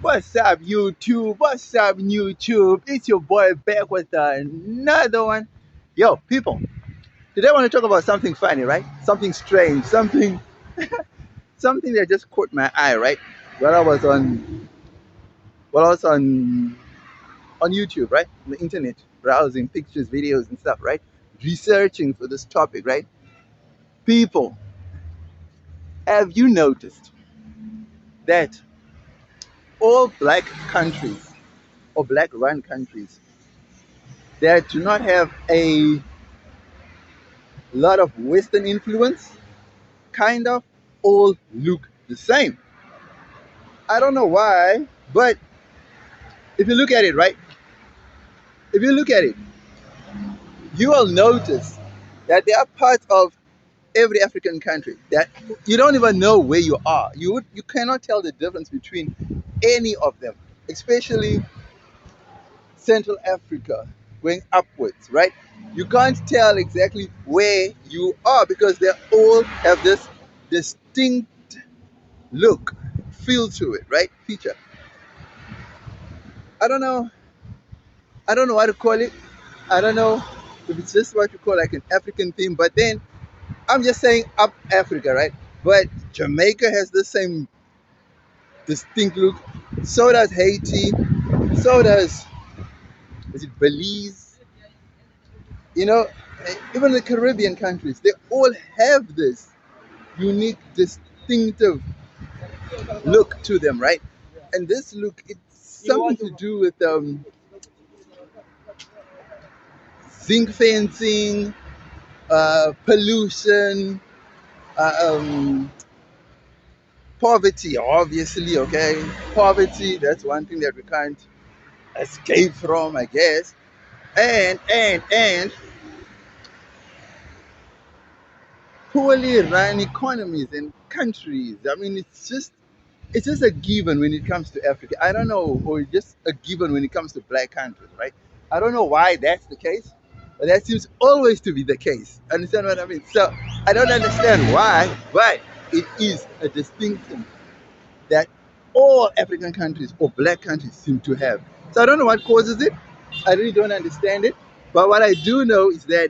What's up, YouTube? What's up, YouTube? It's your boy back with another one. Yo, people, today I want to talk about something funny, right? Something strange, something that just caught my eye, right? While I was on YouTube, right? On the internet, browsing pictures, videos, and stuff, right? Researching for this topic, right? People, have you noticed that all black countries or black-run countries that do not have a lot of Western influence kind of all look the same? I don't know why, but if you look at it, right? If you look at it, you will notice that there are parts of every African country that you don't even know where you are. You cannot tell the difference between any of them, especially Central Africa going upwards, right? You can't tell exactly where you are because they all have this distinct look, feel to it, right? Feature. I don't know. I don't know what to call it. I don't know if it's just what you call like an African theme, but then I'm just saying up Africa, right? But Jamaica has the same distinct look. So does Haiti. So does, is it Belize? You know, even the Caribbean countries, they all have this unique, distinctive look to them, right? And this look, it's something to do with zinc fencing, pollution, uh, um, poverty, obviously, okay? Poverty, that's one thing that we can't escape from, I guess. And poorly run economies and countries. I mean, it's just a given when it comes to Africa. I don't know, or just a given when it comes to black countries, right? I don't know why that's the case, but that seems always to be the case. Understand what I mean? So I don't understand why, but it is a distinction that all African countries or black countries seem to have. So I don't know what causes it. I really don't understand it. But what I do know is that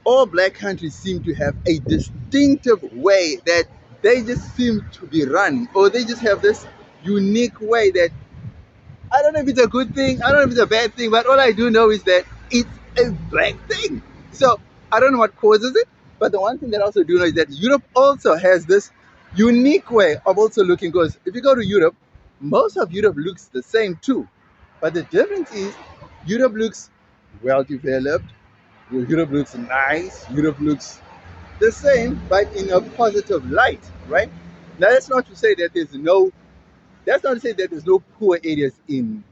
all black countries seem to have a distinctive way that they just seem to be run, or they just have this unique way that I don't know if it's a good thing, I don't know if it's a bad thing, but all I do know is that it's a black thing. So I don't know what causes it, but the one thing that I also do know is that Europe also has this unique way of also looking. Because if you go to Europe, most of Europe looks the same too, but the difference is Europe looks well developed, Europe looks nice, Europe looks the same, but in a positive light, right? Now that's not to say that there's no poor areas in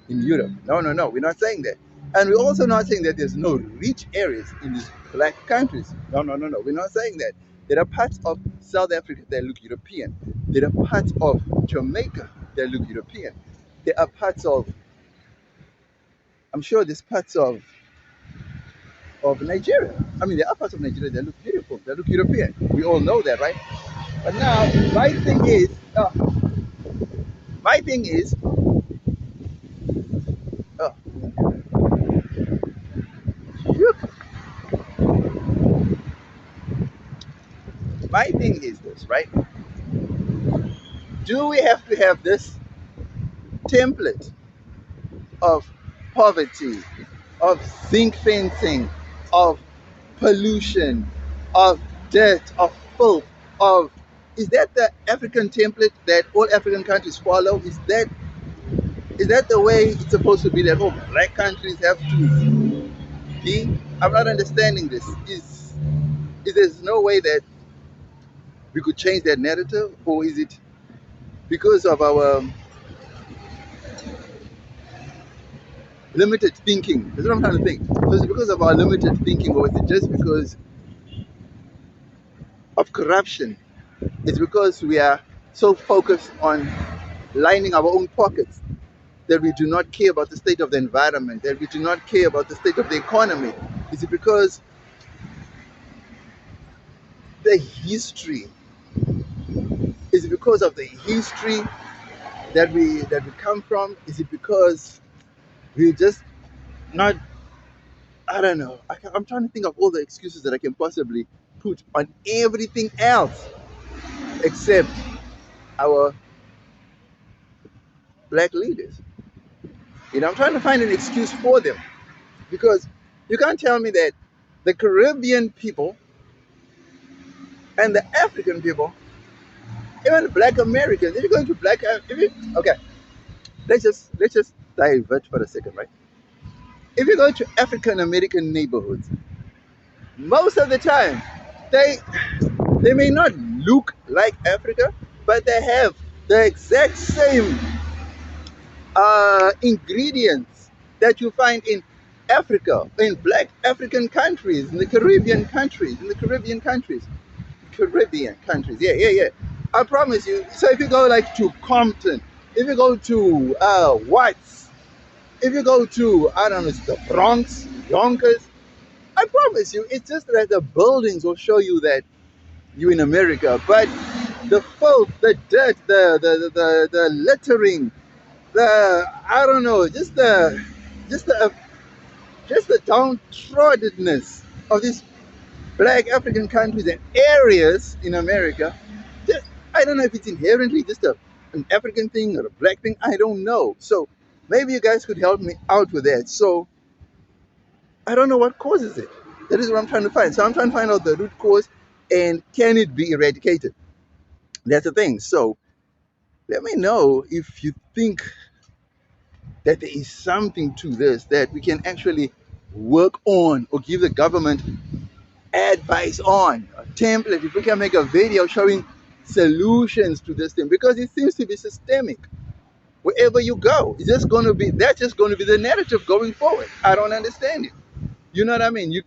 Europe. No, no, no, we're not saying that. And we're also not saying that there's no rich areas in these black countries. No, no, no, no, we're not saying that. There are parts of South Africa that look European. There are parts of Jamaica that look European. There are parts of, I'm sure there's parts of Nigeria. I mean, there are parts of Nigeria that look beautiful, that look European. We all know that, right? But now, my thing is, uh, phew, my thing is this, right? Do we have to have this template of poverty, of zinc fencing, of pollution, of dirt, of filth, of is that the African template that all African countries follow? Is that the way it's supposed to be that all black countries have to be? I'm not understanding this. Is there's no way that we could change that narrative, or is it because of our limited thinking? That's what I'm trying to think. So is it because of our limited thinking, or is it just because of corruption? It's because we are so focused on lining our own pockets that we do not care about the state of the environment, that we do not care about the state of the economy? Is it because the history? Is it because of the history that we come from? Is it because we're just not? I don't know. I'm trying to think of all the excuses that I can possibly put on everything else except our black leaders. I'm trying to find an excuse for them because you can't tell me that the Caribbean people and the African people, even the Black Americans, if you're going to okay, let's just divert for a second, right? If you go to African American neighborhoods, most of the time they they may not look like Africa, but they have the exact same ingredients that you find in Africa, in black African countries, in the Caribbean countries, Caribbean countries. Yeah, yeah, yeah. I promise you. So if you go like to Compton, if you go to Watts, if you go to, I don't know, the Bronx, Yonkers, I promise you, it's just that the buildings will show you that you're in America, but the filth, the dirt, the littering, the I don't know, just the just the downtroddenness of these black African countries and areas in America. Just, I don't know if it's inherently just an African thing or a black thing. I don't know. So maybe you guys could help me out with that. So I don't know what causes it. That is what I'm trying to find. So I'm trying to find out the root cause and can it be eradicated? That's the thing. So let me know if you think that there is something to this that we can actually work on or give the government advice on a template. If we can make a video showing solutions to this thing, because it seems to be systemic wherever you go. It's just going to be that's just going to be the narrative going forward. I don't understand it. You know what I mean? You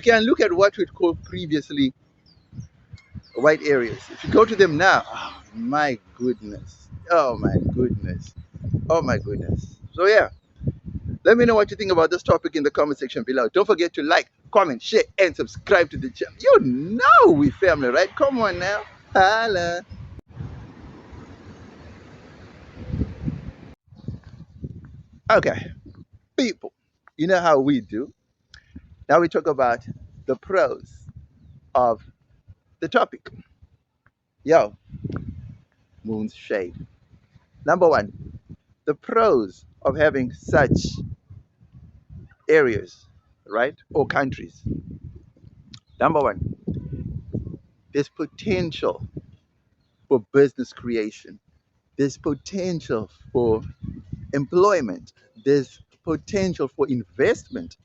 can look at what we'd call previously white areas. If you go to them now, oh my goodness, oh my goodness, oh my goodness. So yeah, let me know what you think about this topic in the comment section below. Don't forget to like, comment, share, and subscribe to the channel. You know we family, right? Come on now. Holla. Okay, people. You know how we do. Now we talk about the pros of the topic. Yo, Moon's Shade. Number one, the pros of having such areas, right? Or countries. Number one, there's potential for business creation. There's potential for employment. There's potential for investment.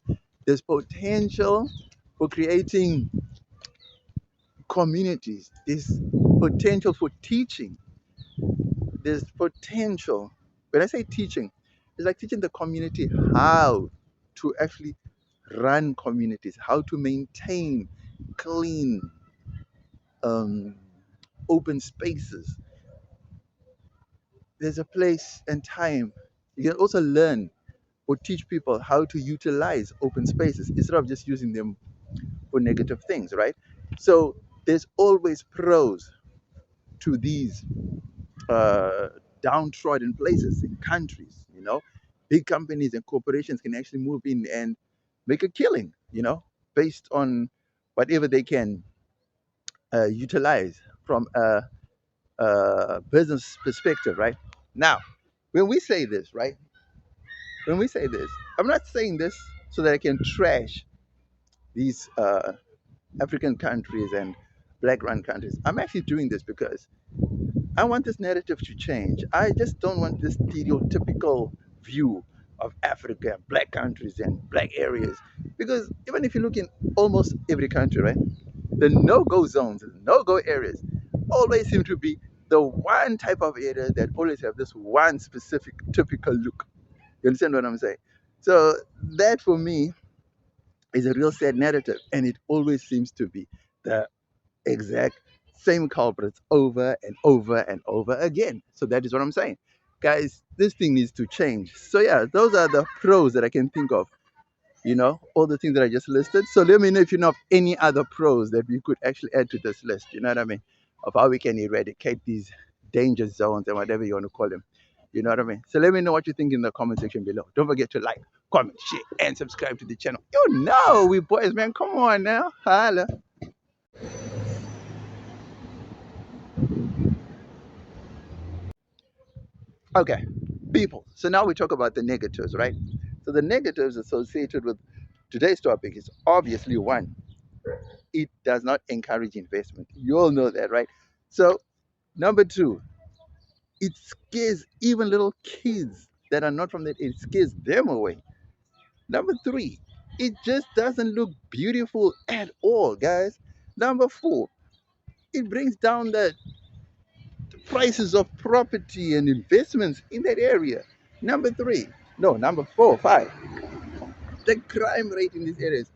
There's potential for creating communities. There's potential for teaching. There's potential. When I say teaching, it's like teaching the community how to actually run communities, how to maintain clean, um, open spaces. There's a place and time. You can also learn or teach people how to utilize open spaces instead of just using them for negative things, right? So there's always pros to these uh, downtrodden places in countries, Big companies and corporations can actually move in and make a killing, based on whatever they can utilize from a business perspective, right? Now, when we say this, right? When we say this, I'm not saying this so that I can trash these African countries and black run countries. I'm actually doing this because I want this narrative to change. I just don't want this stereotypical view of Africa, black countries, and black areas. Because even if you look in almost every country, right, the no go zones, no go areas always seem to be the one type of area that always have this one specific typical look. You understand what I'm saying? So that for me is a real sad narrative, and it always seems to be the exact same culprits over and over and over again. So that is what I'm saying. Guys, this thing needs to change. So yeah, those are the pros that I can think of, all the things that I just listed. So let me know if you know of any other pros that we could actually add to this list, you know what I mean? Of how we can eradicate these danger zones and whatever you want to call them. You know what I mean? So let me know what you think in the comment section below. Don't forget to like, comment, share, and subscribe to the channel. You know we boys, man. Come on now. Holla. Okay, people. So now we talk about the negatives, right? So the negatives associated with today's topic is obviously one, it does not encourage investment. You all know that, right? So number two, it scares even little kids that are not from that, it scares them away. Number three, it just doesn't look beautiful at all, guys. Number four, it brings down the prices of property and investments in that area. Number three, no, number four, five, the crime rate in these areas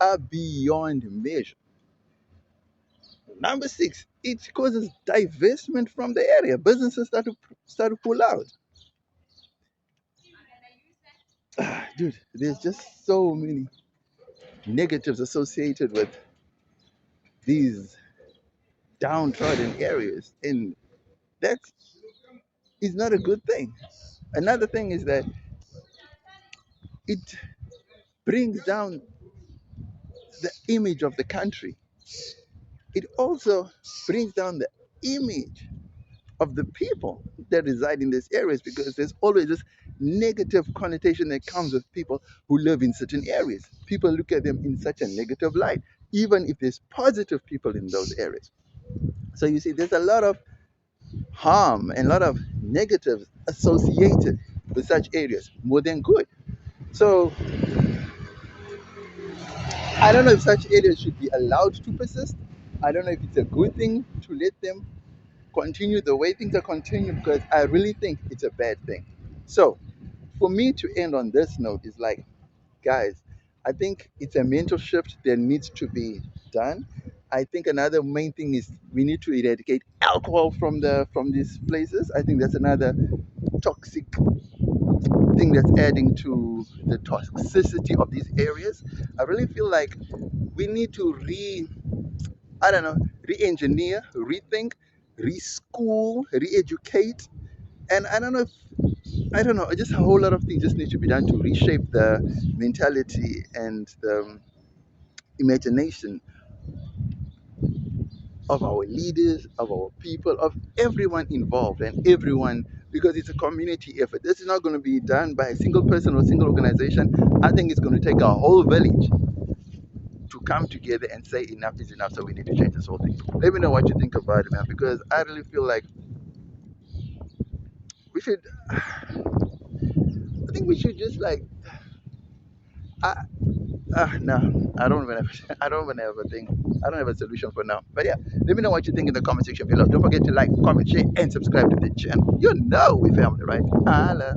are beyond measure. Number six, it causes divestment from the area. Businesses start to pull out. Dude, there's just so many negatives associated with these downtrodden areas, and that is not a good thing. Another thing is that it brings down the image of the country. It also brings down the image of the people that reside in these areas because there's always this negative connotation that comes with people who live in certain areas. People look at them in such a negative light, even if there's positive people in those areas. So you see, there's a lot of harm and a lot of negatives associated with such areas more than good. So I don't know if such areas should be allowed to persist. I don't know if it's a good thing to let them continue the way things are continuing because I really think it's a bad thing. So for me to end on this note is like, guys, I think it's a mental shift that needs to be done. I think another main thing is we need to eradicate alcohol from these places. I think that's another toxic thing that's adding to the toxicity of these areas. I really feel like we need to I don't know, re-engineer, rethink, reschool, re-educate, and I don't know, just a whole lot of things just need to be done to reshape the mentality and the imagination of our leaders, of our people, of everyone involved and everyone, because it's a community effort. This is not going to be done by a single person or a single organization. I think it's going to take a whole village to come together and say enough is enough, so we need to change this whole thing. Let me know what you think about it, man, because I really feel like we should, I think we should just like, I, no, I don't even have, I don't even have a thing. I don't have a solution for now. But yeah, let me know what you think in the comment section below. Don't forget to like, comment, share, and subscribe to the channel. You know we family, right? Holla.